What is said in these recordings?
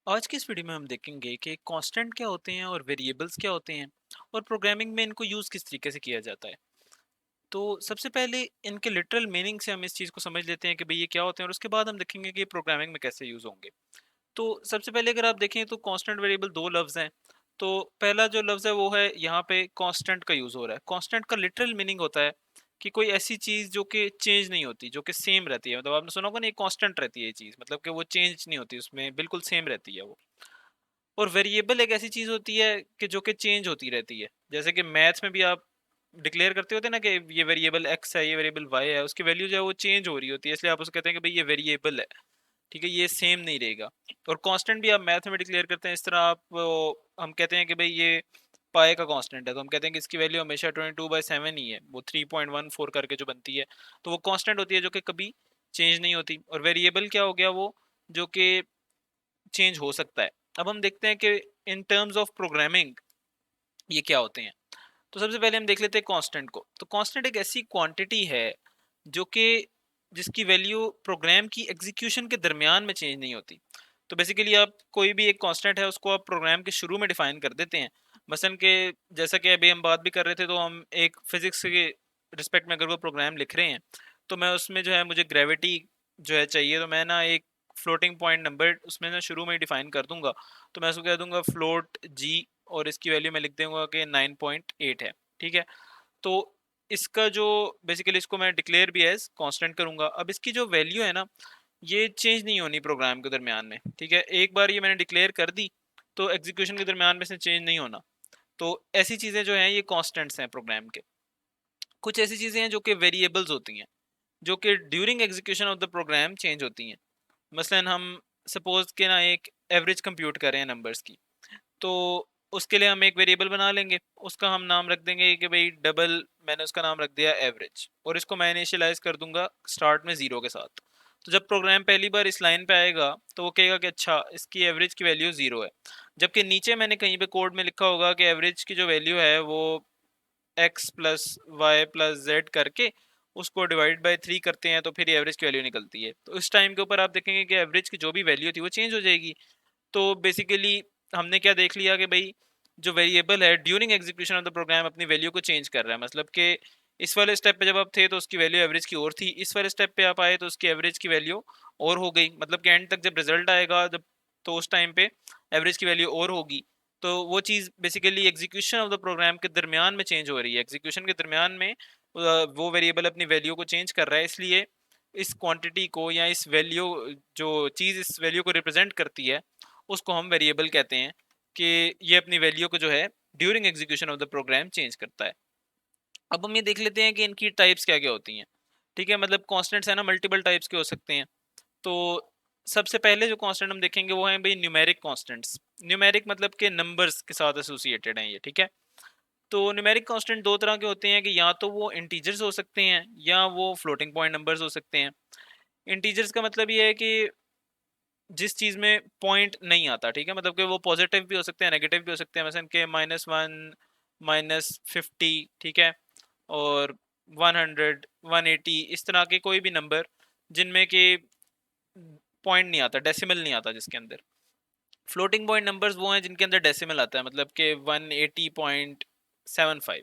आज की इस वीडियो में हम देखेंगे कि कांस्टेंट क्या होते हैं और वेरिएबल्स क्या होते हैं और प्रोग्रामिंग में इनको यूज़ किस तरीके से किया जाता है। तो सबसे पहले इनके लिटरल मीनिंग से हम इस चीज़ को समझ लेते हैं कि भाई ये क्या होते हैं और उसके बाद हम देखेंगे कि प्रोग्रामिंग में कैसे यूज़ होंगे। तो सबसे पहले अगर आप देखें तो कांस्टेंट वेरिएबल दो लफ्ज़ हैं। तो पहला जो लफ्ज़ है वो है यहाँ पे कांस्टेंट का यूज़ हो रहा है। कांस्टेंट का लिटरल मीनिंग होता है कि कोई ऐसी चीज़ जो कि चेंज नहीं होती, जो कि सेम रहती है। मतलब आपने सुना होगा ना, ये कांस्टेंट रहती है ये चीज़, मतलब कि वो चेंज नहीं होती, उसमें बिल्कुल सेम रहती है वो। और वेरिएबल एक ऐसी चीज होती है कि जो कि चेंज होती रहती है। जैसे कि मैथ्स में भी आप डिक्लेयर करते होते हैं ना कि ये वेरिएबल एक्स है, ये वेरिएबल वाई है, उसकी वैल्यू जो है वो चेंज हो रही होती है, इसलिए आप उसको कहते हैं कि भाई ये वेरिएबल है। ठीक है, ये सेम नहीं रहेगा। और कांस्टेंट भी आप मैथ में डिक्लेयर करते हैं इस तरह। आप हम कहते हैं कि भाई ये पाए का कांस्टेंट है, तो हम कहते हैं कि इसकी वैल्यू हमेशा 22/7 ही है, वो 3.14 करके जो बनती है। तो वो कांस्टेंट होती है जो कि कभी चेंज नहीं होती। और वेरिएबल क्या हो गया, वो जो कि चेंज हो सकता है। अब हम देखते हैं कि इन टर्म्स ऑफ प्रोग्रामिंग ये क्या होते हैं। तो सबसे पहले हम देख लेते हैं कांस्टेंट को। तो कांस्टेंट एक ऐसी क्वांटिटी है जो कि जिसकी वैल्यू प्रोग्राम की एग्जीक्यूशन के दरमियान में चेंज नहीं होती। तो बेसिकली आप कोई भी एक कांस्टेंट है उसको आप प्रोग्राम के शुरू में डिफाइन कर देते हैं। मसलन के जैसा कि अभी हम बात भी कर रहे थे, तो हम एक फिजिक्स के रिस्पेक्ट में अगर वो प्रोग्राम लिख रहे हैं, तो मैं उसमें जो है मुझे ग्रेविटी जो है चाहिए, तो मैं ना एक फ्लोटिंग पॉइंट नंबर उसमें ना शुरू में ही डिफाइन कर दूंगा। तो मैं उसको कह दूंगा फ्लोट जी, और इसकी वैल्यू मैं लिख दूंगा कि 9.8 है। ठीक है। तो इसका जो बेसिकली इसको मैं डिक्लेयर भी एज कांस्टेंट करूंगा। अब इसकी जो वैल्यू है ना, ये चेंज नहीं होनी प्रोग्राम के दरमियान में। ठीक है, एक बार ये मैंने डिक्लेयर कर दी तो एग्जीक्यूशन के दरमियान में से चेंज नहीं होना। तो ऐसी चीज़ें जो हैं ये कांस्टेंट्स हैं प्रोग्राम के। कुछ ऐसी चीज़ें हैं जो कि वेरिएबल्स होती हैं, जो कि during execution of the program change होती हैं। मसलन हम सपोज के ना एक एवरेज कंप्यूट कर रहे हैं नंबर्स की, तो उसके लिए हम एक वेरिएबल बना लेंगे। उसका हम नाम रख देंगे कि भाई डबल, मैंने उसका नाम रख दिया एवरेज, और इसको मैं इनिशियलाइज कर दूंगा स्टार्ट में 0 के साथ। तो जब प्रोग्राम पहली बार इस लाइन पे आएगा तो वो कहेगा कि अच्छा इसकी एवरेज की वैल्यू 0 है। जबकि नीचे मैंने कहीं पे कोड में लिखा होगा कि एवरेज की जो वैल्यू है वो X plus Y plus Z करके उसको डिवाइड बाय 3 करते हैं, तो फिर एवरेज की वैल्यू निकलती है। तो इस टाइम के ऊपर आप देखेंगे कि एवरेज की जो भी वैल्यू थी वो चेंज हो जाएगी। तो बेसिकली हमने क्या देख लिया कि भाई जो वेरिएबल है during execution of the program अपनी वैल्यू को चेंज कर रहा है। मतलब कि इस वाले स्टेप पे जब आप थे तो उसकी वैल्यू एवरेज की और थी, इस वाले स्टेप पे आप आए तो उसकी एवरेज की वैल्यू और हो गई। मतलब कि एंड तक जब रिजल्ट आएगा जब, तो उस टाइम पे एवरेज की वैल्यू और होगी। तो वो चीज़ basically execution of the program के दरमियान में चेंज हो रही है। एग्जीक्यूशन के दरमियान में वो वेरिएबल अपनी वैल्यू को चेंज कर रहा है, इसलिए इस क्वांटिटी को या इस वैल्यू, जो चीज़ इस वैल्यू को रिप्रेजेंट करती है, उसको हम वेरिएबल कहते हैं कि ये अपनी वैल्यू को जो है during execution of the program change करता है। अब हम ये देख लेते हैं कि इनकी टाइप्स क्या क्या होती हैं। ठीक है, मतलब कॉन्स्टेंट्स है ना, मल्टीपल टाइप्स के हो सकते हैं। तो सबसे पहले जो कांस्टेंट हम देखेंगे वो है भाई न्यूमेरिक कांस्टेंट्स। न्यूमेरिक मतलब के नंबर्स के साथ एसोसिएटेड हैं ये। ठीक है, तो न्यूमेरिक कांस्टेंट दो तरह के होते हैं कि या तो वो इंटीजर्स हो सकते हैं या वो फ्लोटिंग पॉइंट नंबर्स हो सकते हैं। इंटीजर्स का मतलब ये है कि जिस चीज में पॉइंट नहीं आता। ठीक है, मतलब कि वो पॉजिटिव भी हो सकते हैं, नेगेटिव भी हो सकते हैं। मतलब के -1, -50, ठीक है, और 100, 180, इस तरह के कोई भी नंबर जिनमें कि पॉइंट नहीं आता, डेसिमल नहीं आता जिसके अंदर। फ्लोटिंग पॉइंट नंबर्स वो हैं जिनके अंदर डेसिमल आता है, मतलब कि 180.75,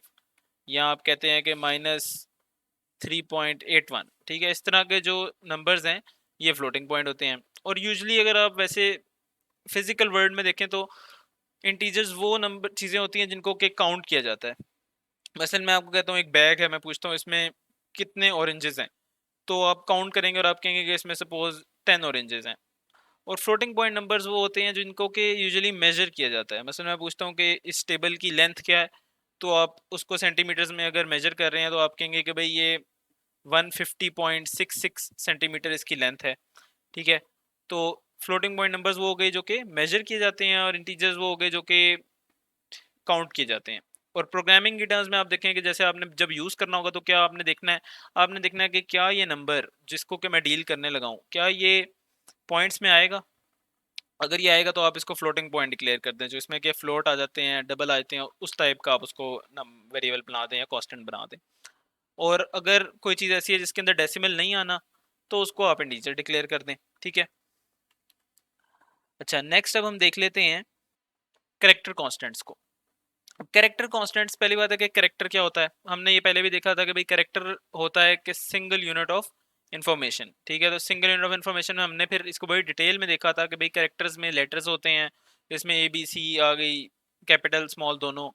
या आप कहते हैं कि -3.81। ठीक है, इस तरह के जो नंबर्स हैं ये फ्लोटिंग पॉइंट होते हैं। और यूजली अगर आप वैसे फिजिकल वर्ल्ड में देखें तो इंटीजर्स वो नंबर चीज़ें होती हैं जिनको के काउंट किया जाता है। मसलन मैं आपको कहता हूँ एक बैग है, मैं पूछता हूँ इसमें कितने ऑरेंजेस हैं, तो आप काउंट करेंगे और आप कहेंगे कि इसमें सपोज 10 ऑरेंजेस हैं। और फ्लोटिंग पॉइंट नंबर्स वो होते हैं जिनको के यूजुअली मेजर किया जाता है। मतलब मैं पूछता हूँ कि इस टेबल की लेंथ क्या है, तो आप उसको सेंटीमीटर्स में अगर मेजर कर रहे हैं तो आप कहेंगे कि भाई ये 150.66 सेंटीमीटर इसकी लेंथ है। ठीक है, तो फ्लोटिंग पॉइंट नंबर्स वो हो गए जो कि मेजर किए जाते हैं, और इंटीजर्स वो हो गए जो कि काउंट किए जाते हैं। और प्रोग्रामिंग की टर्म्स में आप देखें कि जैसे आपने जब यूज़ करना होगा तो क्या आपने देखना है कि क्या ये नंबर जिसको कि मैं डील करने लगा हूँ, क्या ये पॉइंट्स में आएगा। अगर ये आएगा तो आप इसको फ्लोटिंग पॉइंट डिक्लेयर कर दें, जो इसमें कि फ्लोट आ जाते हैं, डबल आ जाते हैं, उस टाइप का आप उसको वेरिएबल बना दें या कांस्टेंट बना दें। और अगर कोई चीज़ ऐसी है जिसके अंदर डेसिमल नहीं आना, तो उसको आप इंटीजर डिक्लेयर कर दें। ठीक है, अच्छा, नेक्स्ट अब हम देख लेते हैं कैरेक्टर कांस्टेंट्स को। अब कैरेक्टर कांस्टेंट्स, पहली बात है कि कैरेक्टर क्या होता है, हमने ये पहले भी देखा था कि भाई कैरेक्टर होता है कि सिंगल यूनिट ऑफ इंफॉर्मेशन। ठीक है, तो सिंगल यूनिट ऑफ इंफॉर्मेशन में हमने फिर इसको बड़ी डिटेल में देखा था कि भाई कैरेक्टर्स में लेटर्स होते हैं, इसमें ए बी सी आ गई, कैपिटल स्मॉल दोनों।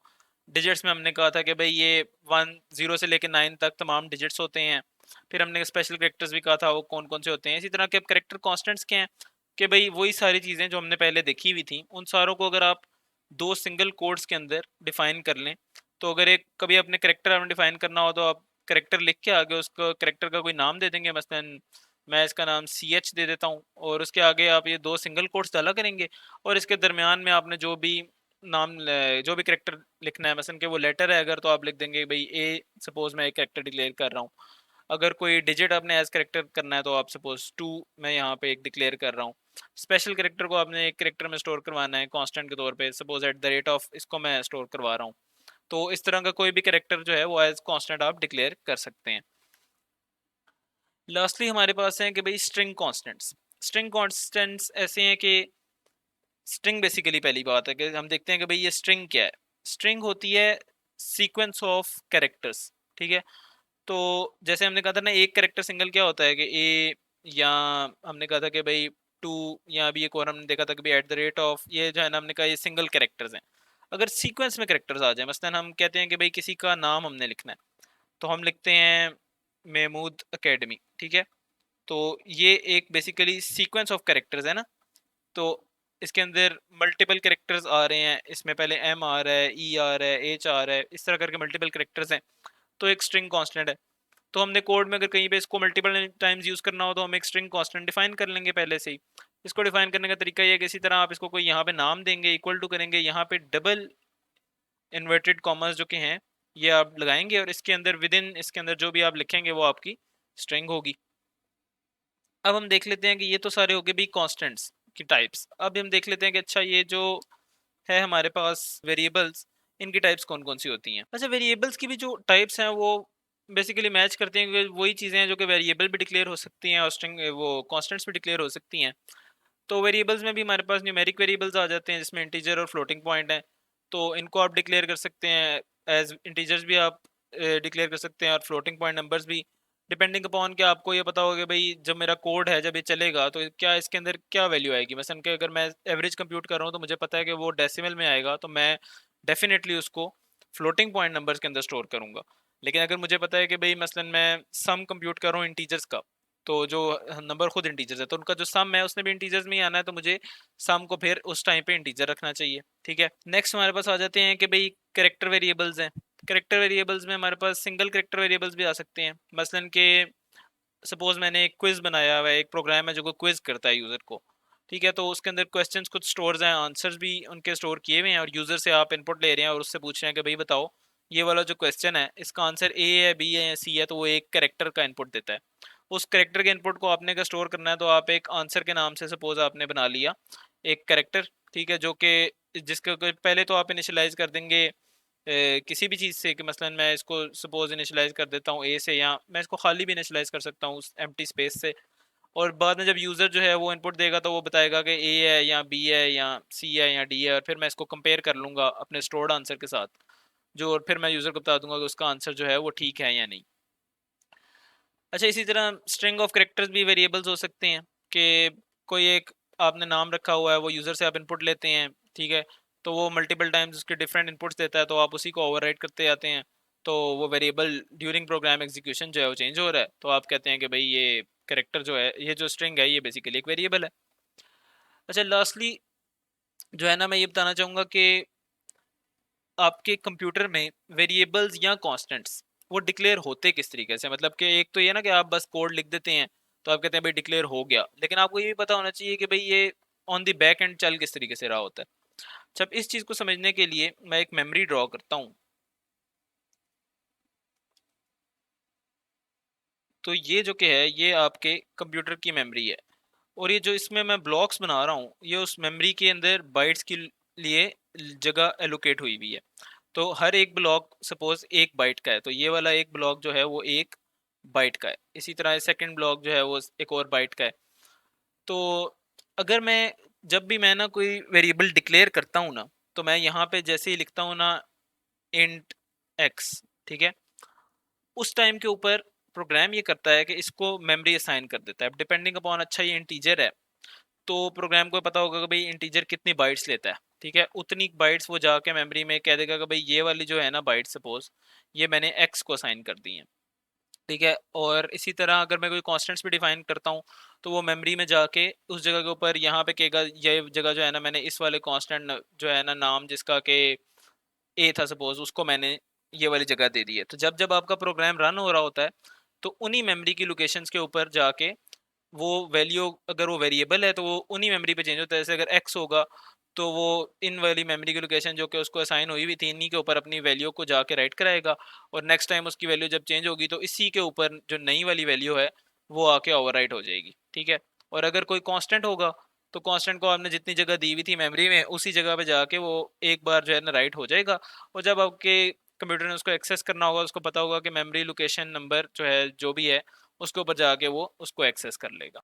डिजिट्स में हमने कहा था कि भाई ये 1 0 से लेकर 9 तक तमाम डिजिट्स होते हैं। फिर हमने स्पेशल कैरेक्टर्स भी कहा था वो कौन कौन से होते हैं। इसी तरह के अब कैरेक्टर कॉन्स्टेंट्स क्या हैं कि भाई वही सारी चीज़ें जो हमने पहले देखी हुई थी, उन सारों को अगर आप दो सिंगल कोड्स के अंदर डिफाइन कर लें, तो अगर एक कभी अपने करेक्टर आपने डिफाइन करना हो तो आप करेक्टर लिख के आगे उसको करेक्टर का कोई नाम दे देंगे, मसलन मैं इसका नाम सी एच दे देता हूँ, और उसके आगे आप ये दो सिंगल कोट्स डाला करेंगे, और इसके दरमियान में आपने जो भी जो भी करेक्टर लिखना है, मसलन कि वो लेटर है अगर, तो आप लिख देंगे भाई ए, सपोज मैं एक करेक्टर डिक्लेयर कर रहा हूँ। अगर कोई डिजिट आपने एज करेक्टर करना है तो आप सपोज 2 मैं यहाँ पे एक डिक्लेयर कर रहा हूँ। स्पेशल करेक्टर को आपने एक करेक्टर में स्टोर करवाना है कांस्टेंट के तौर पे, suppose at the rate of इसको मैं स्टोर करवा रहा हूँ। तो इस तरह का कोई भी करेक्टर जो है वो एज कांस्टेंट आप डिक्लेयर कर सकते हैं। लास्टली हमारे पास है कि भाई स्ट्रिंग कांस्टेंट्स। स्ट्रिंग कांस्टेंट्स ऐसे हैं कि स्ट्रिंग बेसिकली पहली बात है कि हम देखते हैं कि भाई ये स्ट्रिंग क्या है। स्ट्रिंग होती है सीक्वेंस ऑफ कैरेक्टर्स। ठीक है, तो जैसे हमने कहा था ना, एक कैरेक्टर सिंगल क्या होता है कि ए, या हमने कहा था कि भाई 2, या अभी एक और हमने देखा था कि भाई एट द रेट ऑफ, ये जो है ना हमने कहा ये सिंगल कैरेक्टर्स हैं। अगर सीक्वेंस में कैरेक्टर्स आ जाए, मसलन हम कहते हैं कि भाई किसी का नाम हमने लिखना है, तो हम लिखते हैं महमूद एकेडमी। ठीक है, तो ये एक बेसिकली सीक्वेंस ऑफ कैरेक्टर्स है ना। तो इसके अंदर मल्टीपल कैरेक्टर्स आ रहे हैं, इसमें पहले एम आ रहा है, ई आ रहा है, एच आ रहा है, इस तरह करके मल्टीपल कैरेक्टर्स हैं, तो एक स्ट्रिंग कांस्टेंट है। तो हमने कोड में अगर कहीं पे इसको मल्टीपल टाइम्स यूज करना हो तो हम एक स्ट्रिंग कांस्टेंट डिफाइन कर लेंगे पहले से ही। इसको डिफाइन करने का तरीका ये है कि इसी तरह आप इसको कोई यहाँ पे नाम देंगे, इक्वल टू करेंगे, यहाँ पे डबल इन्वर्टेड कॉमर्स जो कि हैं ये आप लगाएंगे, और इसके अंदर विद इन इसके अंदर जो भी आप लिखेंगे वो आपकी स्ट्रिंग होगी। अब हम देख लेते हैं कि ये तो सारे हो गए भी कॉन्स्टेंट्स की टाइप्स। अब हम देख लेते हैं कि अच्छा ये जो है हमारे पास वेरिएबल्स, इनकी टाइप्स कौन कौन सी होती हैं। अच्छा, वेरिएबल्स की भी जो टाइप्स हैं वो बेसिकली मैच करते हैं कि वही चीज़ें हैं जो कि वेरिएबल भी डिक्लेयर हो सकती हैं और स्ट्रिंग वो कॉन्स्टेंट्स भी डिक्लेयर हो सकती हैं। तो वेरिएबल्स में भी हमारे पास न्यूमेरिक वेरिएबल्स आ जाते हैं जिसमें इंटीजर और फ्लोटिंग पॉइंट है, तो इनको आप डिक्लेयर कर सकते हैं। एज इंटीजर्स भी आप डिक्लेयर कर सकते हैं और फ्लोटिंग पॉइंट नंबर्स भी, डिपेंडिंग अपॉन कि आपको ये पता होगा कि भाई जब मेरा कोड है जब ये चलेगा तो क्या इसके अंदर क्या वैल्यू आएगी। मसलन कि अगर मैं एवरेज कंप्यूट कर रहा हूँ तो मुझे पता है कि वो डेसिमल में आएगा, तो मैं डेफिनेटली उसको फ्लोटिंग पॉइंट नंबर्स के अंदर स्टोर करूंगा। लेकिन अगर मुझे पता है कि भाई मसलन मैं सम कंप्यूट कर रहा हूँ इंटीजर्स का, तो जो नंबर खुद इंटीजर्स है तो उनका जो सम है उसने भी इंटीजर्स में ही आना है, तो मुझे सम को फिर उस टाइम पे इंटीजर रखना चाहिए। ठीक है, नेक्स्ट हमारे पास आ जाते हैं कि भाई करेक्टर वेरिएबल्स हैं। करेक्टर वेरिएबल्स में हमारे पास सिंगल करेक्टर वेरिएबल्स भी आ सकते हैं, मसलन के सपोज मैंने एक क्विज बनाया हुआ है, एक प्रोग्राम है जो को क्विज करता है यूजर को। ठीक है, तो उसके अंदर क्वेश्चंस कुछ स्टोर्स हैं, आंसर्स भी उनके स्टोर किए हुए हैं, और यूजर से आप इनपुट ले रहे हैं और उससे पूछ रहे हैं कि भाई बताओ ये वाला जो क्वेश्चन है इसका आंसर ए है, बी है या सी है, तो वो एक करेक्टर का इनपुट देता है। उस करेक्टर के इनपुट को आपने का स्टोर करना है, तो आप एक आंसर के नाम से सपोज आपने बना लिया एक करेक्टर। ठीक है, जो कि जिसके पहले तो आप इनिशियलाइज कर देंगे किसी भी चीज़ से, कि मसलन मैं इसको सपोज इनिशियलाइज कर देता हूँ ए से, या मैं इसको खाली भी इनिशियलाइज कर सकता हूँ उस एम्प्टी स्पेस से। और बाद में जब यूज़र जो है वो इनपुट देगा तो वो बताएगा कि ए है या बी है या सी है या डी है, और फिर मैं इसको कंपेयर कर लूँगा अपने स्टोर्ड आंसर के साथ, जो और फिर मैं यूज़र को बता दूंगा कि उसका आंसर जो है वो ठीक है या नहीं। अच्छा, इसी तरह स्ट्रिंग ऑफ करेक्टर्स भी वेरिएबल्स हो सकते हैं कि कोई एक आपने नाम रखा हुआ है, वो यूज़र से आप इनपुट लेते हैं। ठीक है, तो वो मल्टीपल टाइम्स उसके डिफरेंट इनपुट्स देता है, तो आप उसी को ओवरराइट करते जाते हैं, तो वो वेरिएबल ड्यूरिंग प्रोग्राम एग्जीक्यूशन जो है वो चेंज हो रहा है, तो आप कहते हैं कि भाई ये करेक्टर जो है, ये जो स्ट्रिंग है, ये बेसिकली एक वेरिएबल है। अच्छा, लास्टली जो है ना मैं ये बताना चाहूँगा कि आपके कंप्यूटर में वेरिएबल्स या कांस्टेंट्स वो डिक्लेयर होते किस तरीके से, मतलब कि एक तो ये ना कि आप बस कोड लिख देते हैं तो आप कहते हैं भाई डिक्लेयर हो गया, लेकिन आपको ये भी पता होना चाहिए कि भाई ये ऑन द बैक एंड चल किस तरीके से रहा होता है। जब इस चीज़ को समझने के लिए मैं एक मेमोरी ड्रॉ करता हूँ, तो ये जो कि है ये आपके कंप्यूटर की मेमोरी है, और ये जो इसमें मैं ब्लॉक्स बना रहा हूँ ये उस मेमोरी के अंदर बाइट्स के लिए जगह एलोकेट हुई हुई है। तो हर एक ब्लॉक सपोज 1 बाइट का है, तो ये वाला एक ब्लॉक जो है वो 1 बाइट का है। इसी तरह सेकंड ब्लॉक जो है वो एक और बाइट का है। तो अगर मैं जब भी मैं ना कोई वेरिएबल डिक्लेयर करता हूँ ना, तो मैं यहाँ पे जैसे ही लिखता हूँ ना इंट एक्स, ठीक है, उस टाइम के ऊपर प्रोग्राम ये करता है कि इसको मेमोरी असाइन कर देता है डिपेंडिंग अपॉन, अच्छा ये इंटीजर है तो प्रोग्राम को पता होगा कि भाई इंटीजर कितनी बाइट्स लेता है, ठीक है, उतनी बाइट्स वो जाके मेमोरी में कह देगा कि भाई ये वाली जो है ना बाइट, सपोज ये मैंने एक्स को असाइन कर दी है, ठीक है। और इसी तरह अगर मैं कोई कॉन्स्टेंट्स भी डिफाइन करता हूँ तो वो मेमोरी में जाके उस जगह के ऊपर यहाँ पे कहेगा ये जगह जो है ना मैंने इस वाले कांस्टेंट जो है ना नाम जिसका के ए था सपोज, उसको मैंने ये वाली जगह दे दी है। तो जब जब आपका प्रोग्राम रन हो रहा होता है तो उन्हीं मेमोरी की लोकेशंस के ऊपर जाके वो वैल्यू, अगर वो वेरिएबल है तो वो उन्हीं मेमोरी पे चेंज होता है। जैसे अगर एक्स होगा तो वो इन वाली मेमोरी की लोकेशन जो कि उसको असाइन हुई हुई थी इन्हीं के ऊपर अपनी वैल्यू को जाके राइट कराएगा, और नेक्स्ट टाइम उसकी वैल्यू जब चेंज होगी तो इसी के ऊपर जो नई वाली वैल्यू है वो आके ओवरराइट हो जाएगी, ठीक है। और अगर कोई कांस्टेंट होगा तो कांस्टेंट को आपने जितनी जगह दी हुई थी मेमोरी में उसी जगह पे जाके वो एक बार जो है ना राइट हो जाएगा। और जब आपके कंप्यूटर ने उसको एक्सेस करना होगा उसको पता होगा कि मेमोरी लोकेशन नंबर जो है जो भी है उसके ऊपर जाके वो उसको एक्सेस कर लेगा।